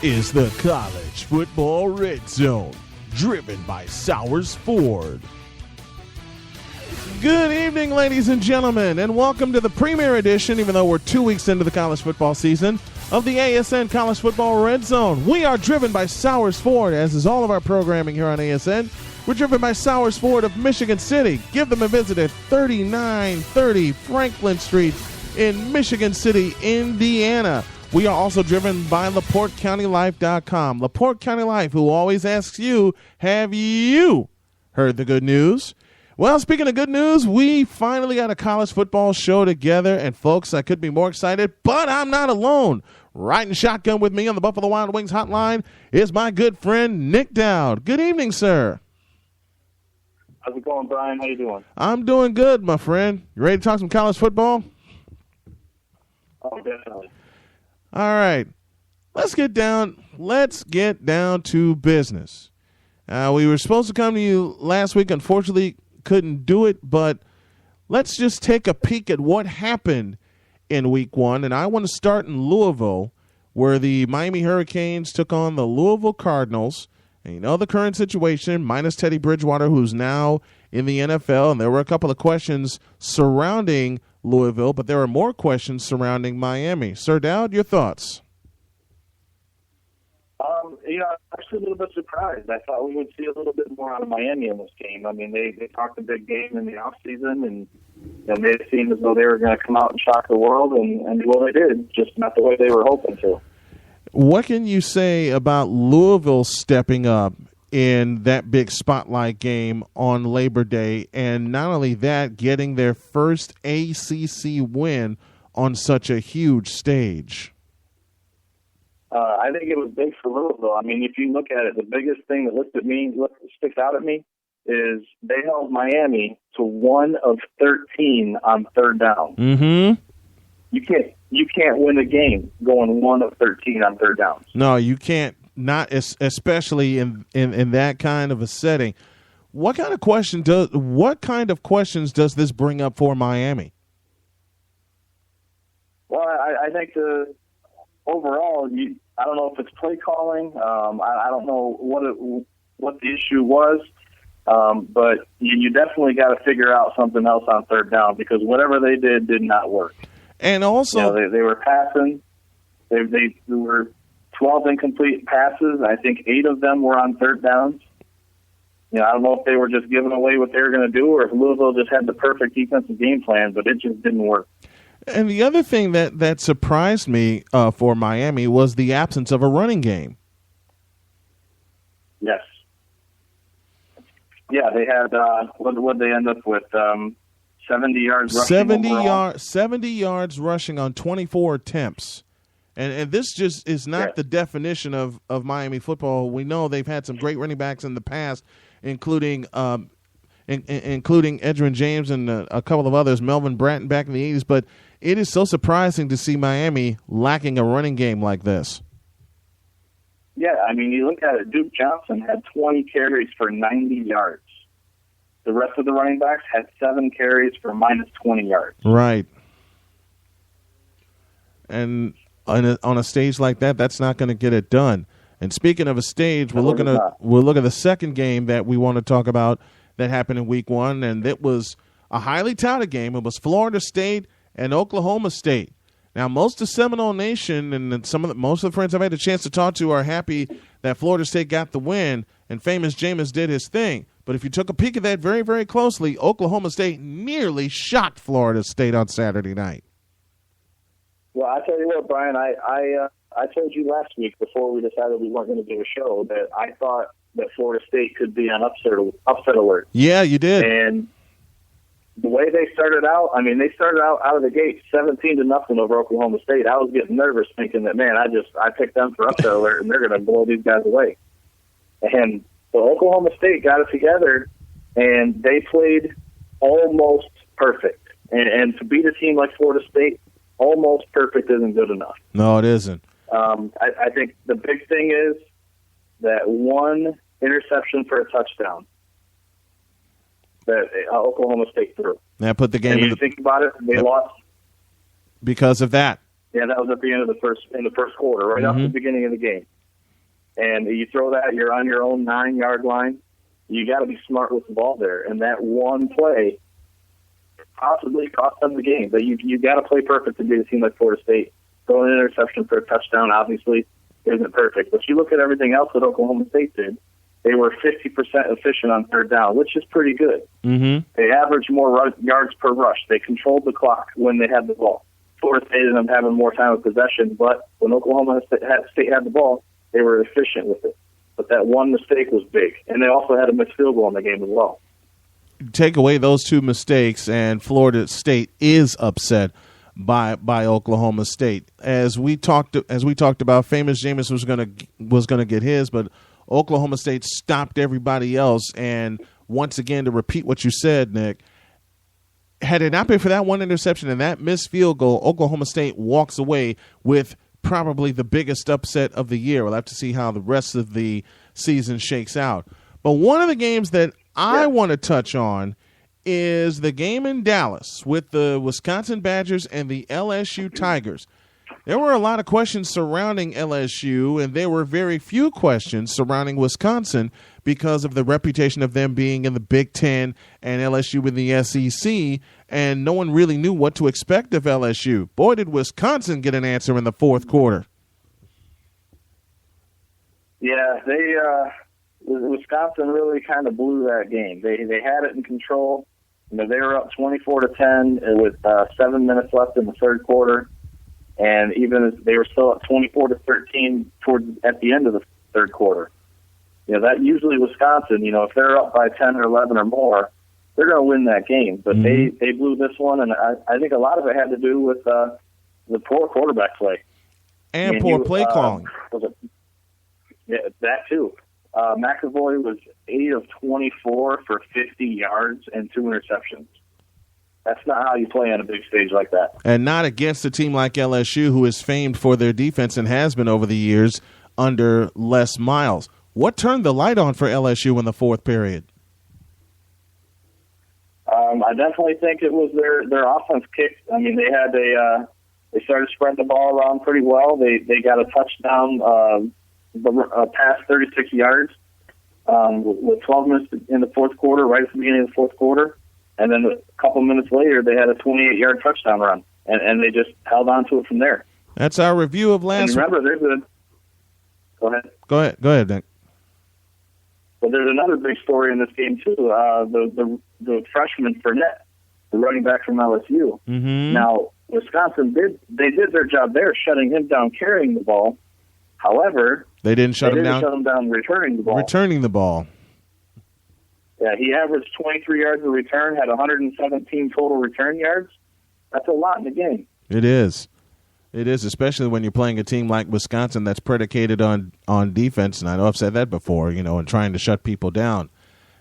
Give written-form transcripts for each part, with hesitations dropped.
This is the College Football Red Zone, driven by Sowers Ford. Good evening, ladies and gentlemen, and welcome to the premier edition, even though we're 2 weeks into the college football season, of the ASN College Football Red Zone. We are driven by Sowers Ford, as is all of our programming here on ASN. We're driven by Sowers Ford of Michigan City. Give them a visit at 3930 Franklin Street in Michigan City, Indiana. We are also driven by LaPorteCountyLife.com. LaPorte County Life, who always asks you, have you heard the good news? Well, speaking of good news, we finally got a college football show together. And, folks, I could be more excited, but I'm not alone. Riding shotgun with me on the Buffalo Wild Wings hotline is my good friend, Nick Dowd. Good evening, sir. How's it going, Brian? How you doing? I'm doing good, my friend. You ready to talk some college football? Oh, definitely. All right. Let's get down to business. We were supposed to come to you last week. Unfortunately, couldn't do it, but let's just take a peek at what happened in week one. And I want to start in Louisville, where the Miami Hurricanes took on the Louisville Cardinals. And you know the current situation, minus Teddy Bridgewater, who's now in the NFL. And there were a couple of questions surrounding Louisville, but there are more questions surrounding Miami. Sir Dowd, your thoughts? I'm actually a little bit surprised. I thought we would see a little bit more out of Miami in this game. I mean, they talked a big game in the offseason and made it seem as though they were going to come out and shock the world, and well, they did, just not the way they were hoping to. What can you say about Louisville stepping up in that big spotlight game on Labor Day, and not only that, getting their first ACC win on such a huge stage? I think it was big for Louisville. I mean, if you look at it, the biggest thing that sticks out at me is they held Miami to 1 of 13 on third down. Mm-hmm. You can't win a game going 1 of 13 on third downs. No, you can't. Not especially in that kind of a setting. What kind of questions does this bring up for Miami? Well, I think overall, I don't know if it's play calling. I don't know what the issue was, but you definitely got to figure out something else on third down, because whatever they did not work. And also, they were passing. They were 12 incomplete passes. I think 8 of them were on third downs. I don't know if they were just giving away what they were going to do, or if Louisville just had the perfect defensive game plan, but it just didn't work. And the other thing that surprised me for Miami was the absence of a running game. Yes. Yeah, they had, what did they end up with? 70 yards rushing 70 yards rushing on 24 attempts. And this just is not the definition of Miami football. We know they've had some great running backs in the past, including Edgerrin James and a couple of others, Melvin Bratton back in the 80s. But it is so surprising to see Miami lacking a running game like this. Yeah, I mean, you look at it, Duke Johnson had 20 carries for 90 yards. The rest of the running backs had 7 carries for minus 20 yards. Right. And on a stage like that, that's not going to get it done. And speaking of a stage, we'll look at the second game that we want to talk about that happened in week one, and it was a highly touted game. It was Florida State and Oklahoma State. Now, most of Seminole Nation and most of the friends I've had a chance to talk to are happy that Florida State got the win and famous Jameis did his thing. But if you took a peek at that very, very closely, Oklahoma State nearly shocked Florida State on Saturday night. Well, I tell you what, Brian, I told you last week before we decided we weren't going to do a show that I thought that Florida State could be on upset alert. Yeah, you did. And the way they started out, I mean, they started out of the gate 17-0 over Oklahoma State. I was getting nervous thinking that, man, I picked them for upset alert and they're going to blow these guys away. And so Oklahoma State got it together and they played almost perfect. And to beat a team like Florida State, almost perfect isn't good enough. No, it isn't. I think the big thing is that one interception for a touchdown that Oklahoma State threw. That put the game and you think about it, they lost because of that. Yeah, that was at the end of the first quarter, right after the beginning of the game. And you throw that, you're on your own 9-yard line. You got to be smart with the ball there. And that one play possibly cost them the game. But you got to play perfect to beat a team like Florida State. Throwing an interception for a touchdown, obviously, isn't perfect. But you look at everything else that Oklahoma State did, they were 50% efficient on third down, which is pretty good. Mm-hmm. They averaged more yards per rush. They controlled the clock when they had the ball. Florida State ended up having more time of possession, but when Oklahoma State had the ball, they were efficient with it. But that one mistake was big. And they also had a missed field goal in the game as well. Take away those two mistakes, and Florida State is upset by Oklahoma State. As we talked about, Famous Jameis was gonna get his, but Oklahoma State stopped everybody else. And once again, to repeat what you said, Nick, had it not been for that one interception and that missed field goal, Oklahoma State walks away with probably the biggest upset of the year. We'll have to see how the rest of the season shakes out. But one of the games that I want to touch on is the game in Dallas with the Wisconsin Badgers and the LSU Tigers. There were a lot of questions surrounding LSU, and there were very few questions surrounding Wisconsin because of the reputation of them being in the Big Ten and LSU in the SEC, and no one really knew what to expect of LSU. Boy, did Wisconsin get an answer in the fourth quarter. Yeah, Wisconsin really kind of blew that game. They had it in control. They were up 24-10 with 7 minutes left in the third quarter. And even as they were still up 24-13 at the end of the third quarter. That usually Wisconsin, if they're up by 10 or 11 or more, they're going to win that game. But they blew this one, and I think a lot of it had to do with the poor quarterback play. And poor play calling. Yeah, that too. McAvoy was 8 of 24 for 50 yards and 2 interceptions. That's not how you play on a big stage like that. And not against a team like LSU, who is famed for their defense and has been over the years under Les Miles. What turned the light on for LSU in the fourth period? I definitely think it was their offense kicked. I mean, they started spreading the ball around pretty well. They got a touchdown past 36 yards with 12 minutes in the fourth quarter, right at the beginning of the fourth quarter. And then a couple minutes later, they had a 28-yard touchdown run, and they just held on to it from there. That's our review of last. And remember, Go ahead, Nick. Well, there's another big story in this game too. The freshman Fournette, the running back from LSU. Mm-hmm. Now, Wisconsin did their job there, shutting him down, carrying the ball. However, they didn't shut him down returning the ball. Returning the ball. Yeah, he averaged 23 yards of return, had 117 total return yards. That's a lot in the game. It is. It is, especially when you're playing a team like Wisconsin that's predicated on defense, and I know I've said that before, and trying to shut people down.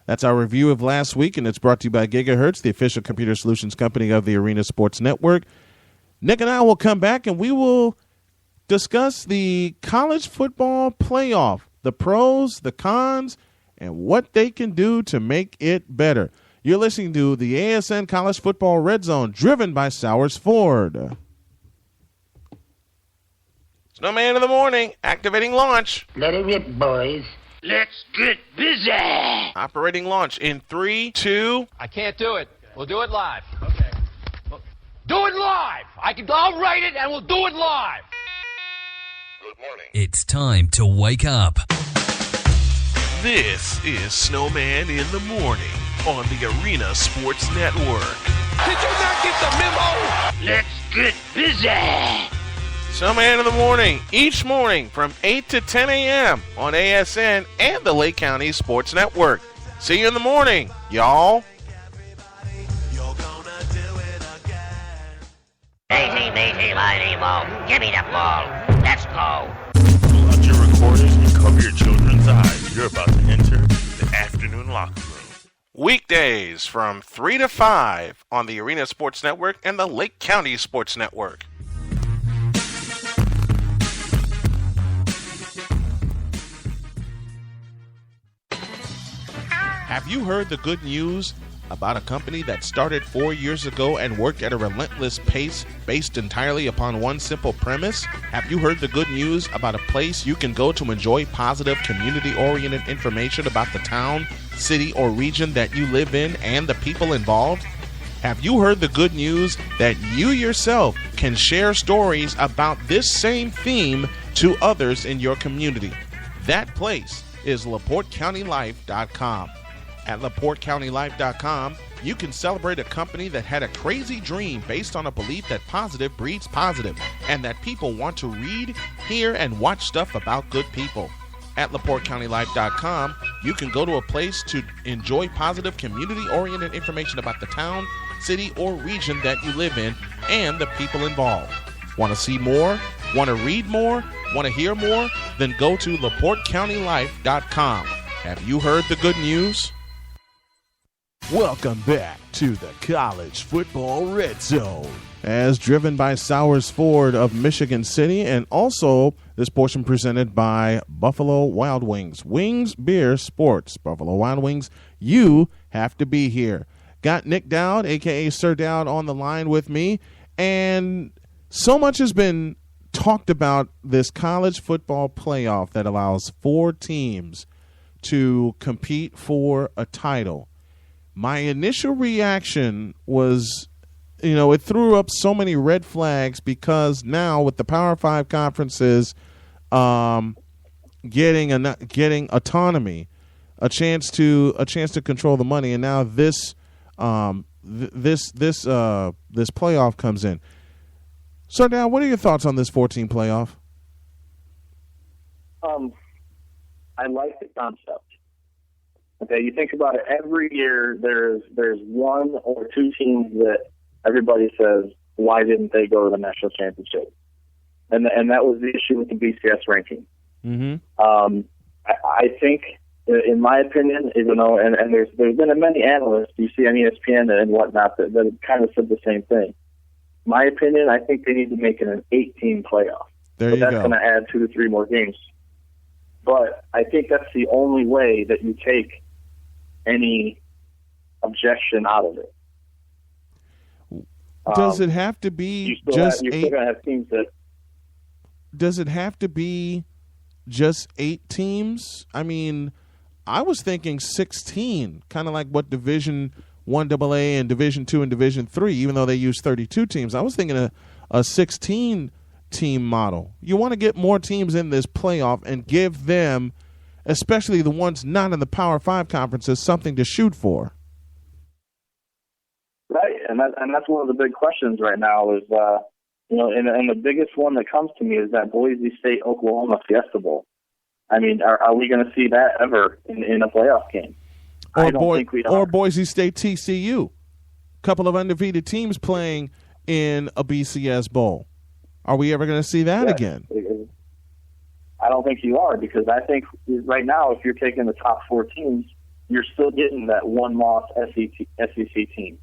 That's our review of last week, and it's brought to you by Gigahertz, the official computer solutions company of the Arena Sports Network. Nick and I will come back, and we will discuss the college football playoff, the pros, the cons, and what they can do to make it better. You're listening to the ASN College Football RedZone, driven by Sowers Ford. Snowman in the morning, activating launch. Let it rip, boys. Let's get busy. Operating launch in 3, 2. I can't do it. We'll do it live. Okay. Do it live. I'll write it and we'll do it live. Good morning. It's time to wake up. This is Snowman in the Morning on the Arena Sports Network. Did you not get the memo? Let's get busy. Snowman in the Morning, each morning from 8 to 10 a.m. on ASN and the Lake County Sports Network. See you in the morning, y'all. Matey, mighty mo. Give me the ball. Let's go. Pull out your recorders and cover your children's eyes. You're about to enter the afternoon locker room. Weekdays from 3 to 5 on the Arena Sports Network and the Lake County Sports Network. Have you heard the good news? about a company that started 4 years ago and worked at a relentless pace based entirely upon one simple premise? Have you heard the good news about a place you can go to enjoy positive, community-oriented information about the town, city, or region that you live in and the people involved? Have you heard the good news that you yourself can share stories about this same theme to others in your community? That place is LaPorteCountyLife.com. At LaPorteCountyLife.com, you can celebrate a company that had a crazy dream based on a belief that positive breeds positive, and that people want to read, hear, and watch stuff about good people. At LaPorteCountyLife.com, you can go to a place to enjoy positive, community-oriented information about the town, city, or region that you live in and the people involved. Want to see more? Want to read more? Want to hear more? Then go to LaPorteCountyLife.com. Have you heard the good news? Welcome back to the College Football Red Zone, as driven by Sowers Ford of Michigan City, and also this portion presented by Buffalo Wild Wings. Wings, beer, sports. Buffalo Wild Wings, you have to be here. Got Nick Dowd, a.k.a. Sir Dowd, on the line with me, and so much has been talked about this college football playoff that allows 4 teams to compete for a title. My initial reaction was, it threw up so many red flags, because now with the Power 5 conferences getting autonomy, a chance to control the money, and now this playoff comes in. So now, what are your thoughts on this 14 playoff? I like the concept. Okay, you think about it. Every year, there's 1 or 2 teams that everybody says, why didn't they go to the national championship? And that was the issue with the BCS ranking. Mm-hmm. I think, in my opinion, even though, and there's been many analysts you see on ESPN and whatnot that kind of said the same thing. My opinion, I think they need to make it an 8-team playoff. There you go. That's going to add 2 to 3 more games. But I think that's the only way that you take any objection out of it. Does it have to be just 8? You're still going to have teams that. Does it have to be just 8 teams? I mean, I was thinking 16, kind of like what Division I AA and Division II and Division III, even though they use 32 teams. I was thinking a 16-team model. You want to get more teams in this playoff and give them, especially the ones not in the Power 5 conferences, something to shoot for. Right, and that's one of the big questions right now is, and the biggest one that comes to me is that Boise State-Oklahoma Fiesta Bowl. I mean, are we going to see that ever in a playoff game? I don't think we are. Or Boise State TCU. Couple of undefeated teams playing in a BCS Bowl. Are we ever going to see that again? I don't think you are, because I think right now, if you're taking the top 4 teams, you're still getting that one-loss SEC team.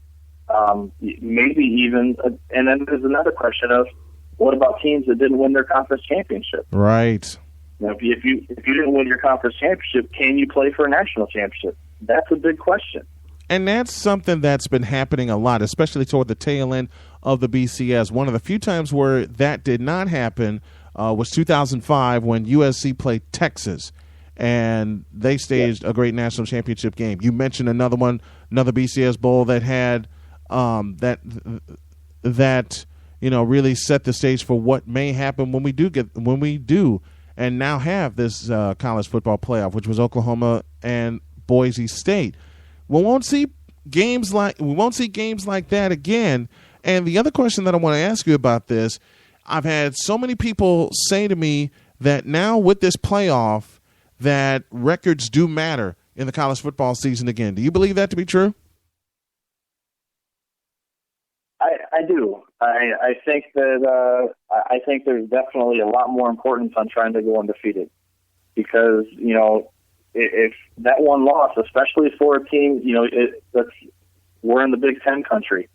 Maybe even, and then there's another question of, what about teams that didn't win their conference championship? Right. If you didn't win your conference championship, can you play for a national championship? That's a big question. And that's something that's been happening a lot, especially toward the tail end of the BCS. One of the few times where that did not happen was 2005 when USC played Texas, and they staged a great national championship game. You mentioned another BCS Bowl that had that really set the stage for what may happen when we do and now have this college football playoff, which was Oklahoma and Boise State. We won't see games like that again. And the other question that I want to ask you about this, I've had so many people say to me that now with this playoff that records do matter in the college football season again. Do you believe that to be true? I do. I think that I think there's definitely a lot more importance on trying to go undefeated, because if that one loss, especially for a team, we're in the Big Ten country.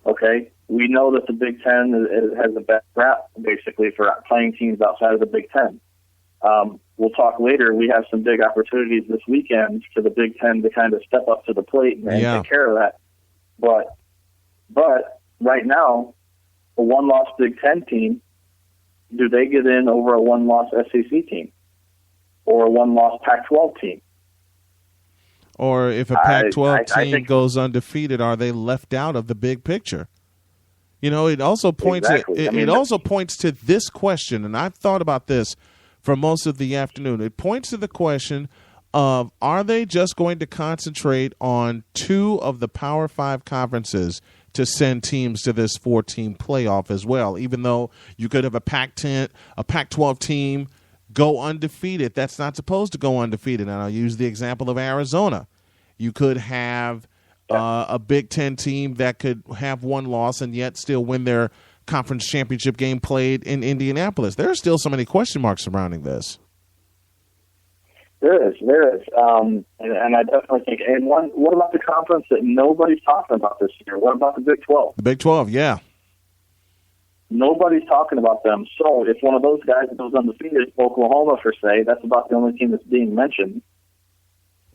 Okay, we know that the Big Ten has a bad rap basically for playing teams outside of the Big Ten. We'll talk later. We have some big opportunities this weekend for the Big Ten to kind of step up to the plate and take care of that. But right now, a one-loss Big Ten team, do they get in over a one-loss SEC team or a one-loss Pac-12 team? Or if a Pac-12 team goes undefeated, are they left out of the big picture? It also points it also points to this question, and I've thought about this for most of the afternoon. It points to the question of, are they just going to concentrate on 2 of the Power 5 conferences to send teams to this 4-team playoff as well, even though you could have a Pac-12 team go undefeated. That's not supposed to go undefeated. And I'll use the example of Arizona. You could have a Big Ten team that could have one loss and yet still win their conference championship game played in Indianapolis. There are still so many question marks surrounding this. There is. And I definitely think, and what about the conference that nobody's talking about this year? What about the Big 12? The Big 12, yeah. Nobody's talking about them. So if one of those guys goes undefeated, Oklahoma, for say, that's about the only team that's being mentioned.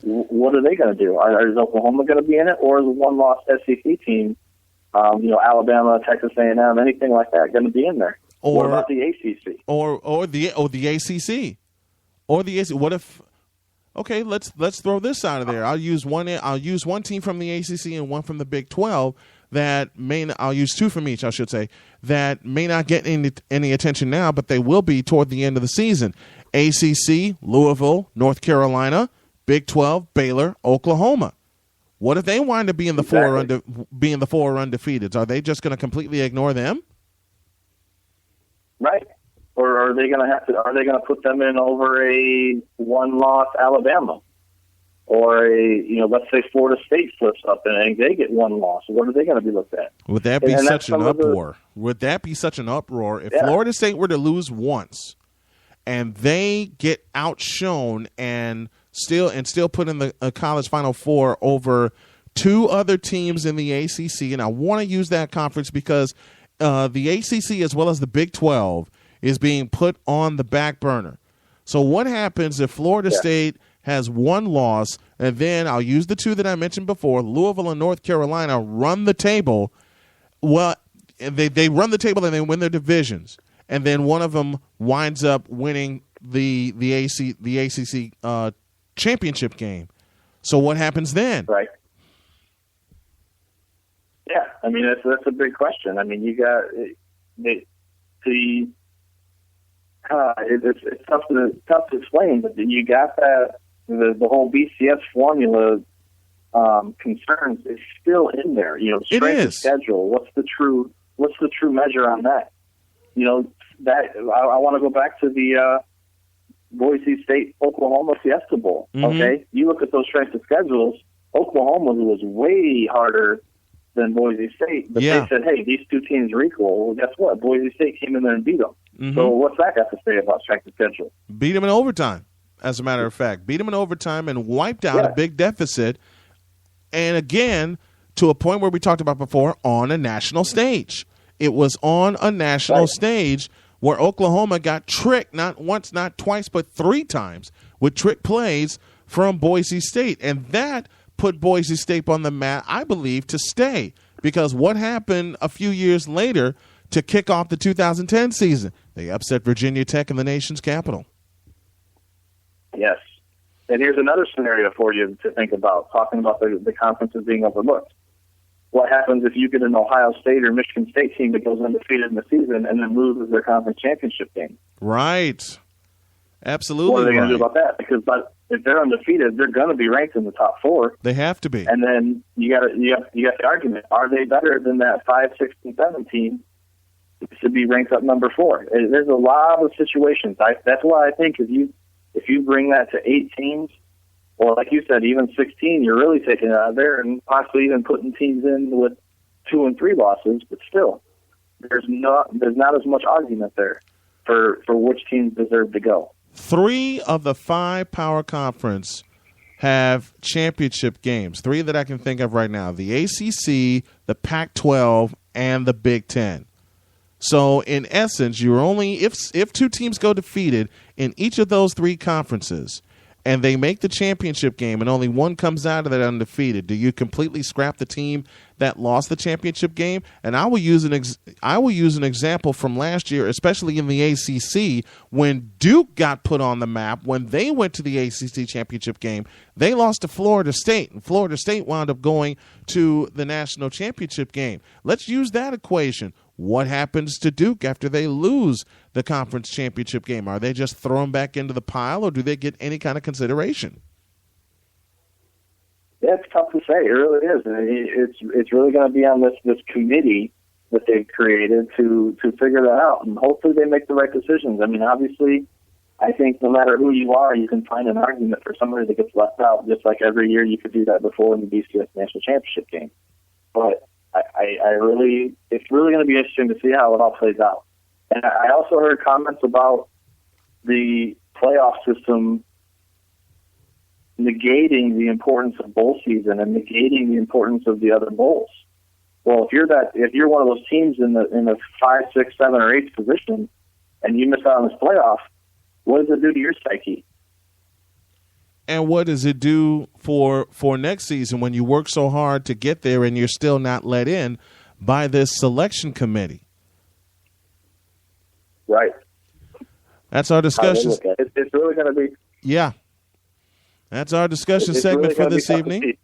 What are they going to do? Is Oklahoma going to be in it, or is a one-loss SEC team, Alabama, Texas A&M, anything like that, going to be in there? Or what about the ACC? Or the ACC? Or the ACC? What if? Okay, let's throw this out of there. I'll use one team from the ACC and one from the Big 12 I'll use 2 from each, I should say, that may not get any attention now, but they will be toward the end of the season. ACC, Louisville, North Carolina. Big 12, Baylor, Oklahoma. What if they wind up being the 4 undefeated? Are they just going to completely ignore them? Right. Or are they going to put them in over a one-loss Alabama? Or let's say Florida State slips up and they get one loss. What are they going to be looked at? Would that be such an uproar? Would that be such an uproar if Florida State were to lose once and they get outshone and still put in the college Final Four over 2 other teams in the ACC? And I want to use that conference because the ACC as well as the Big 12 is being put on the back burner. So what happens if Florida State has one loss, and then I'll use the 2 that I mentioned before, Louisville and North Carolina run the table? Well, they run the table and they win their divisions, and then one of them winds up winning the ACC championship game. So what happens then? Right. Yeah, I mean that's a big question. I mean, you got it's tough to explain, but you got that the whole BCS formula concerns is still in there. Strength of schedule. What's the true measure on that? That I want to go back to the Boise State Oklahoma Fiesta Bowl. Mm-hmm. Okay, you look at those strength of schedules. Oklahoma was way harder than Boise State, but they said, "Hey, these 2 teams are equal." Well, guess what? Boise State came in there and beat them. Mm-hmm. So what's that got to say about strength of schedule? Beat them in overtime. As a matter of fact, beat them in overtime and wiped out a big deficit. And again, to a point where we talked about before, on a national stage. It was on a national stage where Oklahoma got tricked not once, not twice, but 3 times with trick plays from Boise State. And that put Boise State on the mat, I believe, to stay. Because what happened a few years later to kick off the 2010 season? They upset Virginia Tech in the nation's capital. Yes. And here's another scenario for you to think about, talking about the conferences being overlooked. What happens if you get an Ohio State or Michigan State team that goes undefeated in the season and then loses their conference championship game? Right. Absolutely. What are they going to do about that? Because if they're undefeated, they're going to be ranked in the top 4. They have to be. And then you got the argument: are they better than that 5, 6, and 7 team to be ranked up number 4? There's a lot of situations. That's why I think if you bring that to 8 teams, or like you said, even 16, you're really taking it out of there and possibly even putting teams in with 2 and 3 losses. But still, there's not as much argument there for which teams deserve to go. 3 of the 5 power conference have championship games. 3 that I can think of right now: the ACC, the Pac-12, and the Big Ten. So in essence, you're only if 2 teams go defeated, in each of those three conferences, and they make the championship game and only one comes out of that undefeated, do you completely scrap the team that lost the championship game? And I will use an example from last year, especially in the ACC, when Duke got put on the map. When they went to the ACC championship game, they lost to Florida State, and Florida State wound up going to the national championship game. Let's use that equation. What happens to Duke after they lose the conference championship game? Are they just thrown back into the pile, or do they get any kind of consideration? Yeah, it's tough to say. It really is. It's really going to be on this committee that they've created to figure that out, and hopefully they make the right decisions. I mean, obviously, I think no matter who you are, you can find an argument for somebody that gets left out, just like every year you could do that before in the BCS national championship game. But it's really going to be interesting to see how it all plays out. And I also heard comments about the playoff system negating the importance of bowl season and negating the importance of the other bowls. Well, if you're one of those teams in the 5, 6, 7, or 8th position, and you miss out on this playoff, what does it do to your psyche? And what does it do for next season when you work so hard to get there and you're still not let in by this selection committee? Right. That's our discussion. It's really going to be. Yeah. That's our discussion segment for this evening.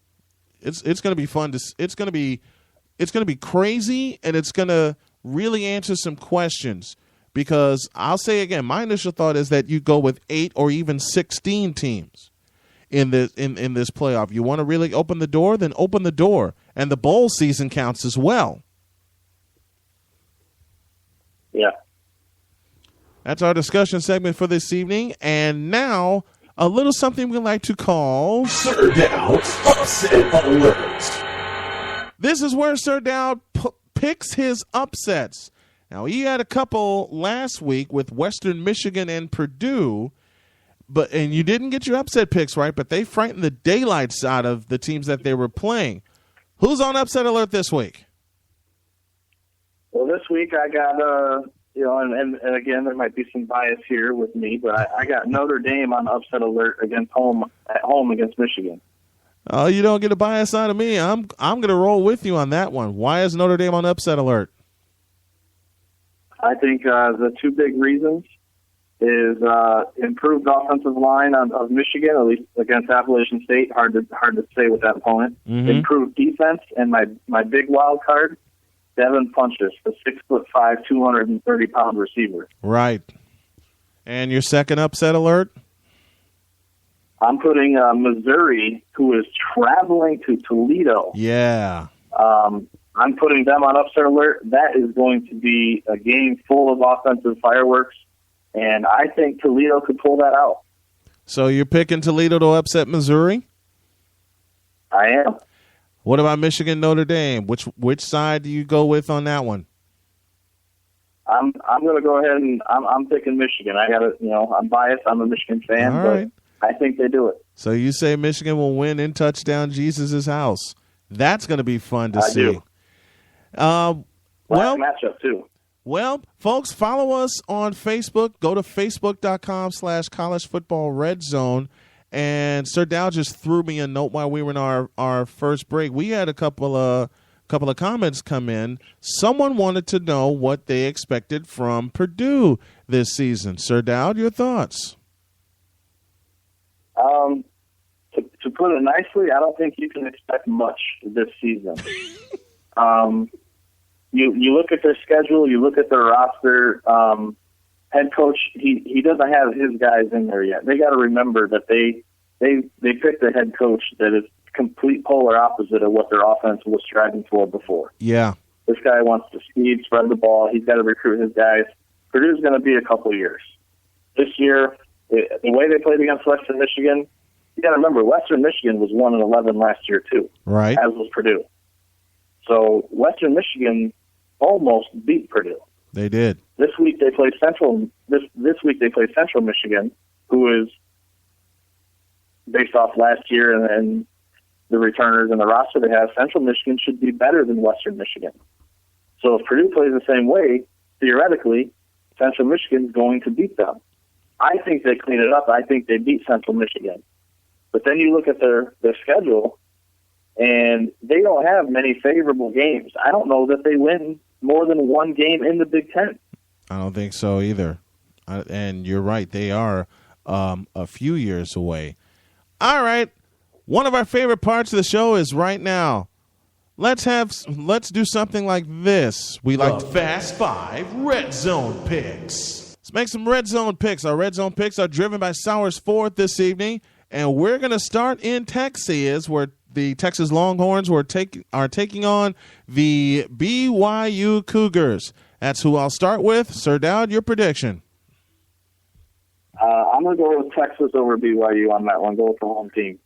It's going to be fun. It's going to be crazy, and it's going to really answer some questions. Because I'll say again, my initial thought is that you go with 8 or even 16 teams in this playoff. You want to really open the door, then open the door, and the bowl season counts as well. Yeah. That's our discussion segment for this evening, and now a little something we like to call Sir Dowd's Upset Alert. This is where Sir Dowd picks his upsets. Now, he had a couple last week with Western Michigan and Purdue, and you didn't get your upset picks right, but they frightened the daylights out of the teams that they were playing. Who's on upset alert this week? Well, this week I got, and again, there might be some bias here with me, but I got Notre Dame on upset alert at home against Michigan. Oh, you don't get a bias out of me. I'm going to roll with you on that one. Why is Notre Dame on upset alert? I think the two big reasons is improved offensive line of Michigan, at least against Appalachian State. Hard to say with that opponent. Mm-hmm. Improved defense, and my big wild card, Devin Funchess, the 6'5", 230-pound receiver. Right. And your second upset alert? I'm putting Missouri, who is traveling to Toledo. Yeah. I'm putting them on upset alert. That is going to be a game full of offensive fireworks, and I think Toledo could pull that out. So you're picking Toledo to upset Missouri? I am. What about Michigan, Notre Dame? Which side do you go with on that one? I'm going to go ahead and I'm picking Michigan. I got to, I'm biased. I'm a Michigan fan, All but right. I think they do it. So you say Michigan will win in touchdown Jesus' house. That's going to be fun to see. Do. Well, matchup too. Well, folks, follow us on Facebook. Go to facebook.com/College Football RedZone. And Sir Dow just threw me a note while we were in our first break. We had a couple of comments come in. Someone wanted to know what they expected from Purdue this season. Sir Dowd, your thoughts? To put it nicely, I don't think you can expect much this season. You look at their schedule, you look at their roster. Head coach, he doesn't have his guys in there yet. They got to remember that they picked a head coach that is complete polar opposite of what their offense was striving for before. Yeah. This guy wants to speed, spread the ball. He's got to recruit his guys. Purdue's going to be a couple of years. This year, the way they played against Western Michigan, you got to remember, Western Michigan was 1-11 last year too, right? As was Purdue. So Western Michigan almost beat Purdue. They did. This week they play Central. This week they play Central Michigan, who is based off last year and the returners and the roster they have. Central Michigan should be better than Western Michigan. So if Purdue plays the same way, theoretically, Central Michigan is going to beat them. I think they clean it up. I think they beat Central Michigan. But then you look at their schedule, and they don't have many favorable games. I don't know that they win more than one game in the Big Ten. I don't think so either. And you're right. They are a few years away. All right. One of our favorite parts of the show is right now. Let's do something like this. We like Fast 5 Red Zone picks. Let's make some Red Zone picks. Our Red Zone picks are driven by Sowers Ford this evening, and we're going to start in Texas, where the Texas Longhorns are taking on the BYU Cougars. That's who I'll start with. Sir Dowd, your prediction. I'm going to go with Texas over BYU on that one. Go with the home team.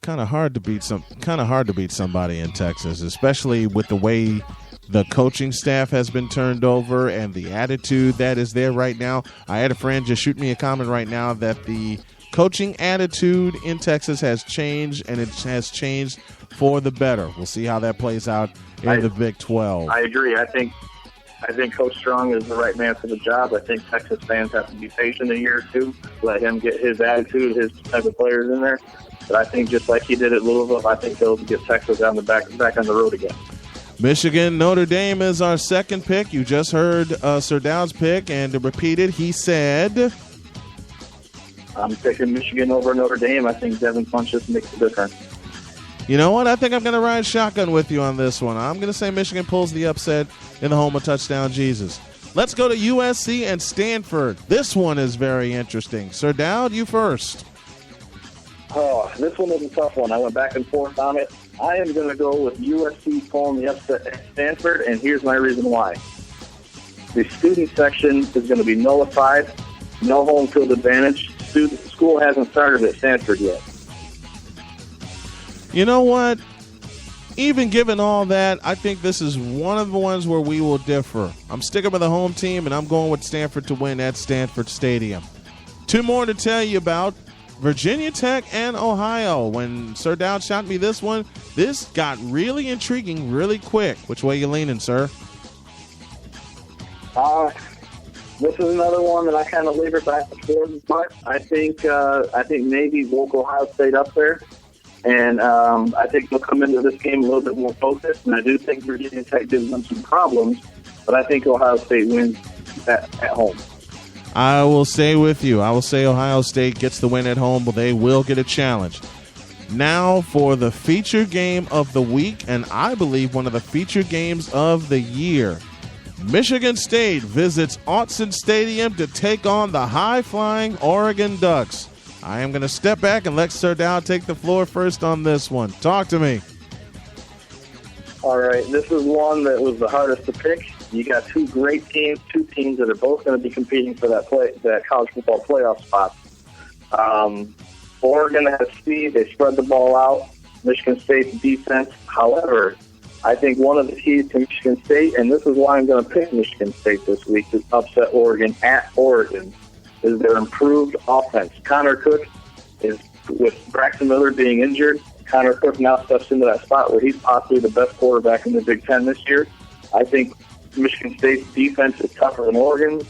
Kind of hard to beat somebody in Texas, especially with the way the coaching staff has been turned over and the attitude that is there right now. I had a friend just shoot me a comment right now that the coaching attitude in Texas has changed, and it has changed for the better. We'll see how that plays out in the Big 12. I agree. I think Coach Strong is the right man for the job. I think Texas fans have to be patient a year or two, let him get his attitude, his type of players in there. But I think just like he did at Louisville, I think he'll get Texas on the back on the road again. Michigan, Notre Dame is our second pick. You just heard Sir Dowd's pick, and to repeat it, he said... I'm picking Michigan over Notre Dame. I think Devin Funchess makes a difference. You know what? I think I'm going to ride shotgun with you on this one. I'm going to say Michigan pulls the upset in the home of Touchdown Jesus. Let's go to USC and Stanford. This one is very interesting. Sir Dowd, you first. Oh, this one was a tough one. I went back and forth on it. I am going to go with USC pulling the upset at Stanford, and here's my reason why. The student section is going to be nullified. No home field advantage. School hasn't started at Stanford yet. You know what? Even given all that, I think this is one of the ones where we will differ. I'm sticking with the home team, and I'm going with Stanford to win at Stanford Stadium. Two more to tell you about. Virginia Tech and Ohio. When Sir Dowd shot me this one, this got really intriguing really quick. Which way you leaning, sir? This is another one that I kind of leave it back and forth, but I think maybe we'll go Ohio State up there, and I think they'll come into this game a little bit more focused, and I do think Virginia Tech gives them some problems, but I think Ohio State wins at home. I will stay with you. I will say Ohio State gets the win at home, but they will get a challenge. Now for the feature game of the week, and I believe one of the feature games of the year. Michigan State visits Autzen Stadium to take on the high-flying Oregon Ducks. I am going to step back and let Sir Dowd take the floor first on this one. Talk to me. All right, this is one that was the hardest to pick. You got two great teams, two teams that are both going to be competing for that college football playoff spot. Oregon has speed. They spread the ball out. Michigan State's defense. However, I think one of the keys to Michigan State, and this is why I'm going to pick Michigan State this week to upset Oregon at Oregon, is their improved offense. Connor Cook is, with Braxton Miller being injured, Connor Cook now steps into that spot where he's possibly the best quarterback in the Big Ten this year. I think Michigan State's defense is tougher than Oregon.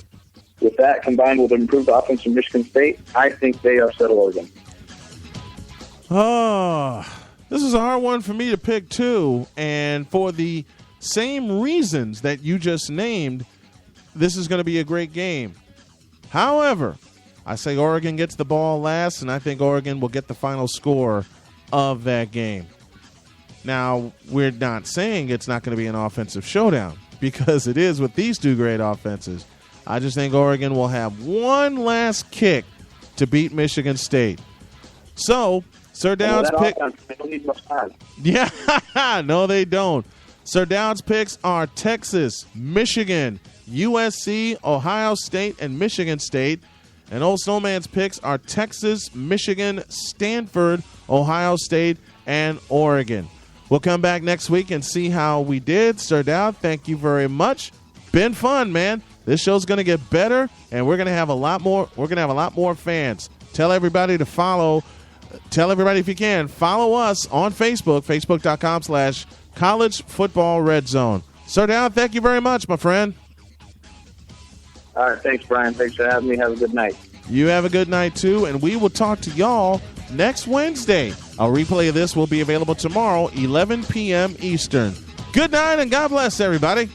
With that, combined with improved offense from Michigan State, I think they upset Oregon. Oh, this is a hard one for me to pick, too. And for the same reasons that you just named, this is going to be a great game. However, I say Oregon gets the ball last, and I think Oregon will get the final score of that game. Now, we're not saying it's not going to be an offensive showdown, because it is with these two great offenses. I just think Oregon will have one last kick to beat Michigan State. So, Sir Dowd's pick. Yeah, no, they don't. Sir Dowd's picks are Texas, Michigan, USC, Ohio State, and Michigan State. And Old Snowman's picks are Texas, Michigan, Stanford, Ohio State, and Oregon. We'll come back next week and see how we did. Sir Dowd, thank you very much. Been fun, man. This show's going to get better, and we're going to have a lot more. We're going to have a lot more fans. Tell everybody to follow. Tell everybody, if you can, follow us on Facebook, facebook.com/College Football RedZone. Sir Dowd, thank you very much, my friend. All right, thanks, Brian. Thanks for having me. Have a good night. You have a good night, too, and we will talk to y'all next Wednesday. A replay of this will be available tomorrow, 11 p.m. Eastern. Good night, and God bless, everybody.